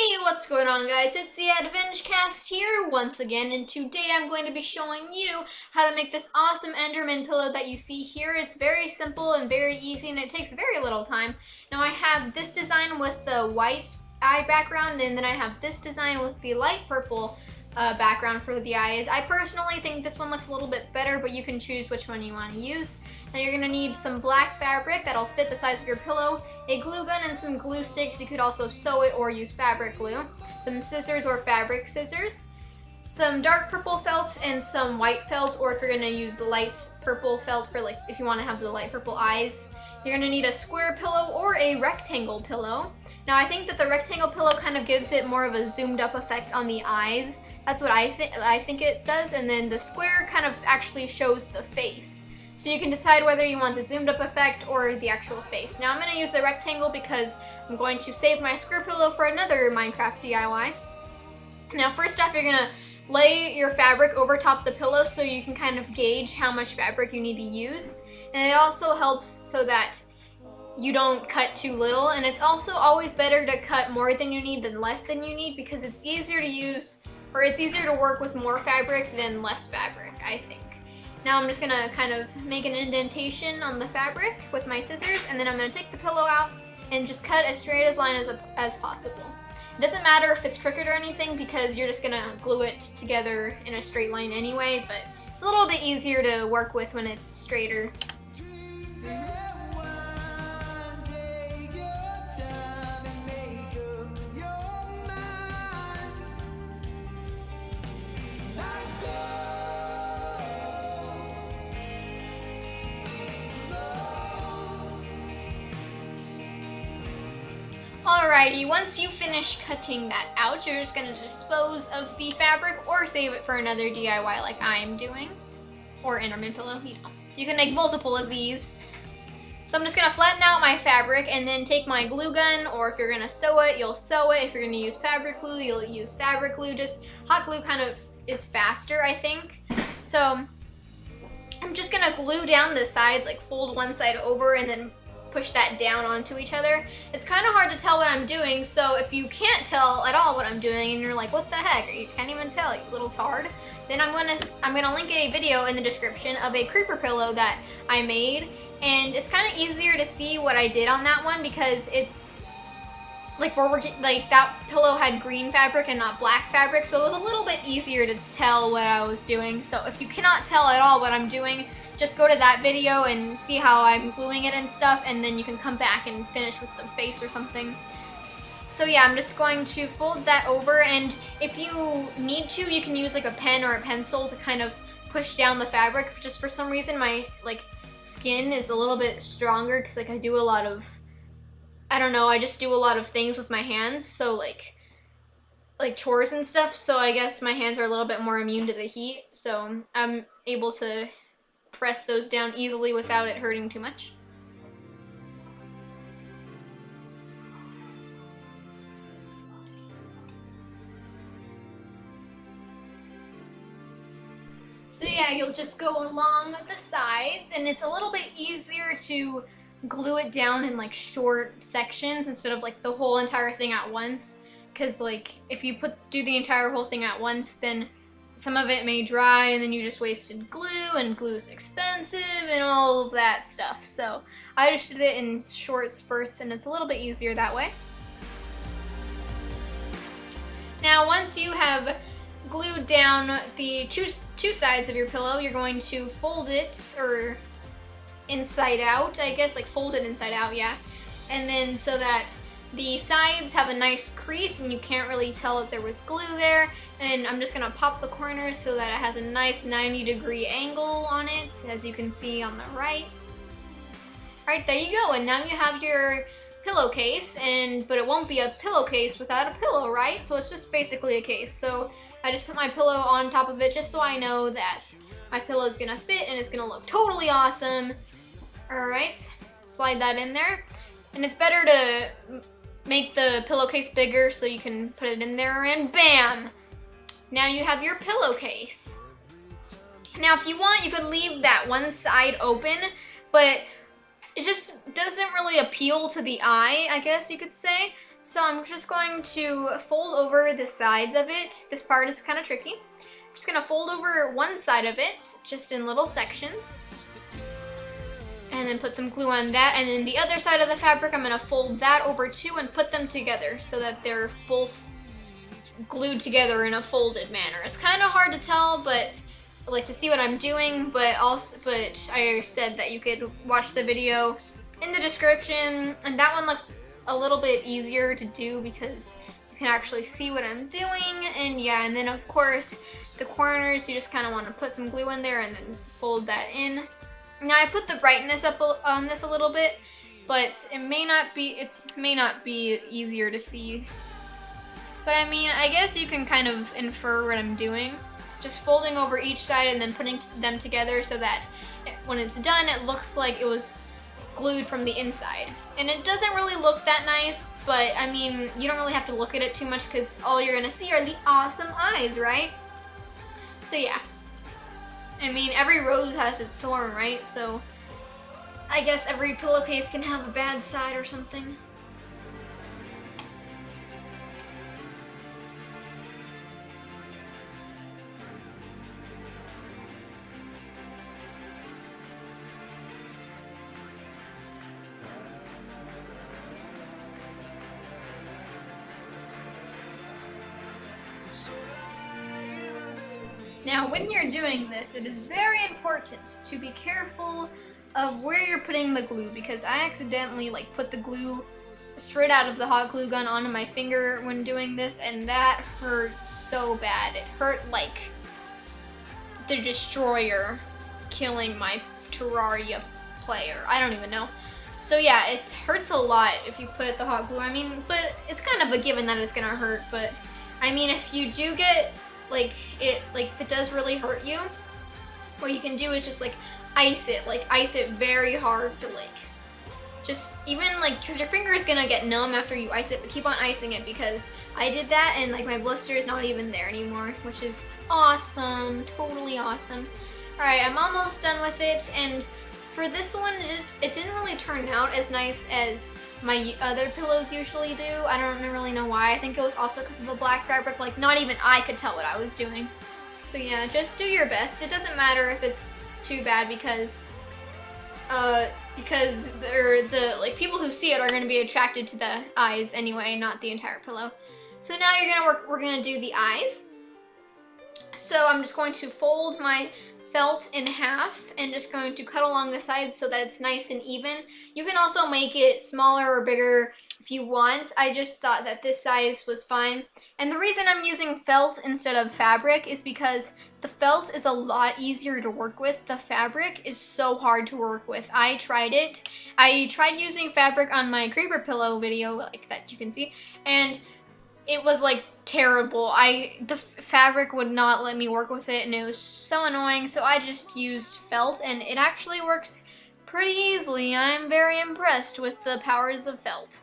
Hey, what's going on, guys? It's the Advenge cast here once again, and today I'm going to be showing you how to make this awesome Enderman pillow that you see here. It's very simple and very easy, and it takes very little time. Now I have this design with the white eye background, and then I have this design with the light purple background for the eyes. I personally think this one looks a little bit better, but you can choose which one you want to use. Now you're going to need some black fabric that'll fit the size of your pillow, a glue gun, and some glue sticks. You could also sew it or use fabric glue, some scissors or fabric scissors, some dark purple felt and some white felt, or if you're going to use the light purple felt for like if you want to have the light purple eyes. You're going to need a square pillow or a rectangle pillow. Now I think that the rectangle pillow kind of gives it more of a zoomed up effect on the eyes. That's what I think it does, and then the square kind of actually shows the face. So you can decide whether you want the zoomed up effect or the actual face. Now I'm going to use the rectangle because I'm going to save my square pillow for another Minecraft DIY. Now first off, you're going to lay your fabric over top the pillow so you can kind of gauge how much fabric you need to use. And it also helps so that you don't cut too little, and it's also always better to cut more than you need than less than you need, because it's easier to use, or it's easier to work with more fabric than less fabric, I think. Now I'm just gonna kind of make an indentation on the fabric with my scissors, and then I'm gonna take the pillow out and just cut as straight as line as possible. It doesn't matter if it's crooked or anything because you're just gonna glue it together in a straight line anyway, but it's a little bit easier to work with when it's straighter. Alrighty, once you finish cutting that out, you're just going to dispose of the fabric or save it for another DIY like I'm doing. Or Enderman pillow, you know. You can make multiple of these. So I'm just going to flatten out my fabric and then take my glue gun, or if you're going to sew it, you'll sew it. If you're going to use fabric glue, you'll use fabric glue. Just hot glue kind of is faster, I think. So I'm just going to glue down the sides, like fold one side over and then push that down onto each other. It's kind of hard to tell what I'm doing, so if you can't tell at all what I'm doing and you're like, what the heck, you can't even tell, you little tard, then I'm gonna link a video in the description of a creeper pillow that I made, and it's kind of easier to see what I did on that one because it's like that pillow had green fabric and not black fabric, so it was a little bit easier to tell what I was doing. So if you cannot tell at all what I'm doing, just go to that video and see how I'm gluing it and stuff, and then you can come back and finish with the face or something. So yeah, I'm just going to fold that over, and if you need to, you can use like a pen or a pencil to kind of push down the fabric. Just for some reason, my skin is a little bit stronger because I do a lot of, I don't know, I just do a lot of things with my hands, so like chores and stuff, so I guess my hands are a little bit more immune to the heat, so I'm able to press those down easily without it hurting too much. So yeah, you'll just go along the sides, and it's a little bit easier to glue it down in like short sections instead of like the whole entire thing at once, because like if you do the entire whole thing at once, then some of it may dry and then you just wasted glue, and glue's expensive and all of that stuff. So I just did it in short spurts, and it's a little bit easier that way. Now once you have glued down the two sides of your pillow, you're going to fold it, or inside out, I guess, like fold it inside out, yeah. And then so that the sides have a nice crease and you can't really tell that there was glue there. And I'm just gonna pop the corners so that it has a nice 90-degree angle on it, as you can see on the right. Alright, there you go, and now you have your pillowcase, but it won't be a pillowcase without a pillow, right? So it's just basically a case. So I just put my pillow on top of it just so I know that my pillow is gonna fit and it's gonna look totally awesome. Alright, slide that in there. And it's better to make the pillowcase bigger so you can put it in there, and bam! Now you have your pillowcase. Now if you want, you could leave that one side open, but it just doesn't really appeal to the eye, I guess you could say. So I'm just going to fold over the sides of it. This part is kind of tricky. I'm just gonna fold over one side of it, just in little sections. And then put some glue on that. And then the other side of the fabric, I'm gonna fold that over too and put them together so that they're both glued together in a folded manner. It's kind of hard to tell, but like to see what I'm doing, but I said that you could watch the video in the description, and that one looks a little bit easier to do because you can actually see what I'm doing. And yeah, and then of course the corners, you just kind of want to put some glue in there and then fold that in. Now I put the brightness up on this a little bit, but it may not be easier to see. But I mean, I guess you can kind of infer what I'm doing. Just folding over each side and then putting them together so that when it's done, it looks like it was glued from the inside. And it doesn't really look that nice, but I mean, you don't really have to look at it too much because all you're gonna see are the awesome eyes, right? So yeah. I mean, every rose has its thorn, right? So I guess every pillowcase can have a bad side or something. Now, when you're doing this, it is very important to be careful of where you're putting the glue, because I accidentally put the glue straight out of the hot glue gun onto my finger when doing this, and that hurt so bad. It hurt like the Destroyer killing my Terraria player. I don't even know. So yeah, it hurts a lot if you put the hot glue. I mean, but it's kind of a given that it's gonna hurt, but I mean, if you do get if it does really hurt you, what you can do is just ice it very hard to just even because your finger is gonna get numb after you ice it, but keep on icing it, because I did that and my blister is not even there anymore, which is awesome, totally awesome. Alright, I'm almost done with it, and for this one, it didn't really turn out as nice as my other pillows usually do. I don't really know why. I think it was also because of the black fabric. Not even I could tell what I was doing. So yeah, just do your best. It doesn't matter if it's too bad, because people who see it are gonna be attracted to the eyes anyway, not the entire pillow. So now we're gonna do the eyes. So I'm just going to fold my felt in half and just going to cut along the sides so that it's nice and even. You can also make it smaller or bigger if you want. I just thought that this size was fine. And the reason I'm using felt instead of fabric is because the felt is a lot easier to work with. The fabric is so hard to work with. I tried it. I tried using fabric on my creeper pillow video, that you can see, and it was terrible. The fabric would not let me work with it, and it was so annoying, so I just used felt, and it actually works pretty easily. I'm very impressed with the powers of felt.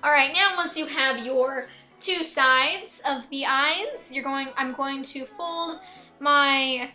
Alright, now once you have your two sides of the eyes, I'm going to fold my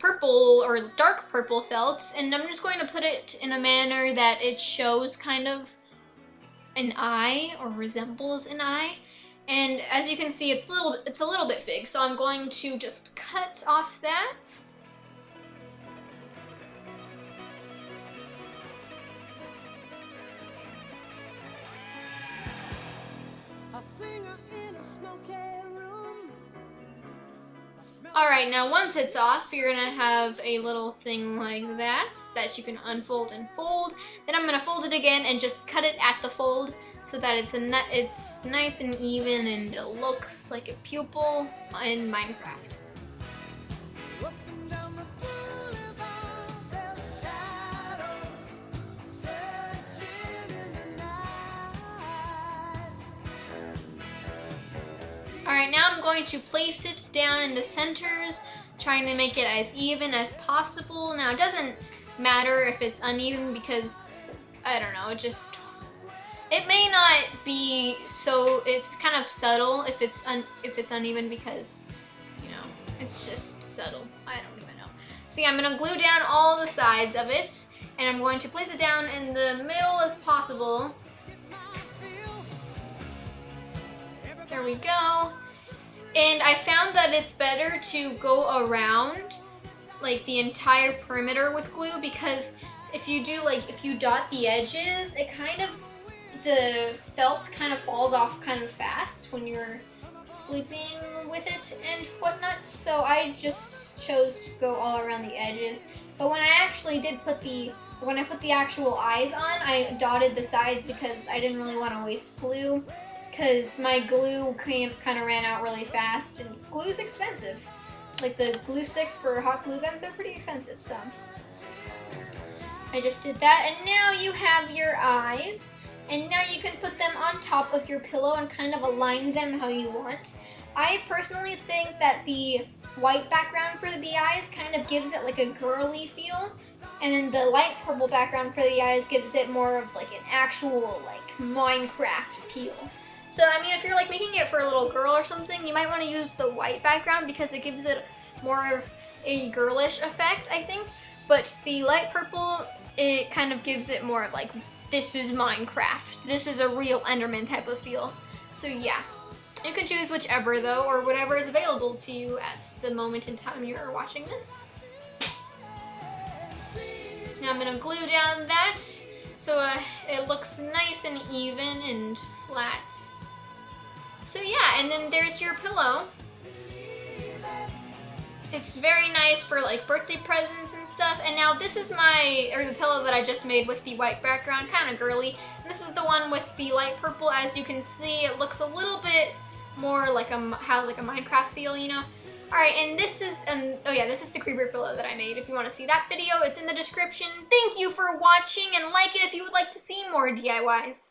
purple or dark purple felt, and I'm just going to put it in a manner that it shows kind of an eye or resembles an eye. And as you can see, it's a little bit big, so I'm going to just cut off that. Alright, now once it's off, you're going to have a little thing like that you can unfold and fold. Then I'm going to fold it again and just cut it at the fold so that it's nice and even and it looks like a pupil in Minecraft. Alright, now I'm going to place it down in the centers, trying to make it as even as possible. Now, it doesn't matter if it's uneven because, I don't know, it may not be so, it's kind of subtle if it's uneven because, It's just subtle. I don't even know. So yeah, I'm gonna glue down all the sides of it, and I'm going to place it down in the middle as possible. There we go. And I found that it's better to go around like the entire perimeter with glue, because if you do if you dot the edges, it kind of, the felt kind of falls off kind of fast when you're sleeping with it and whatnot. So I just chose to go all around the edges. But when I actually did put when I put the actual eyes on, I dotted the sides because I didn't really want to waste glue, because my glue kind of ran out really fast, and glue's expensive. Like the glue sticks for hot glue guns, they're pretty expensive, so I just did that. And now you have your eyes, and now you can put them on top of your pillow and kind of align them how you want. I personally think that the white background for the eyes kind of gives it like a girly feel, and then the light purple background for the eyes gives it more of like an actual like Minecraft feel. So I mean, if you're like making it for a little girl or something, you might want to use the white background because it gives it more of a girlish effect, I think. But the light purple, it kind of gives it more of like, this is Minecraft, this is a real Enderman type of feel. So yeah, you can choose whichever though, or whatever is available to you at the moment in time you're watching this. Now I'm gonna glue down that so it looks nice and even and flat. So yeah, and then there's your pillow. It's very nice for like birthday presents and stuff. And now this is the pillow that I just made with the white background, kind of girly. And this is the one with the light purple. As you can see, it looks a little bit more like has like a Minecraft feel, you know. All right, and this is oh yeah, this is the creeper pillow that I made. If you want to see that video, it's in the description. Thank you for watching, and like it if you would like to see more DIYs.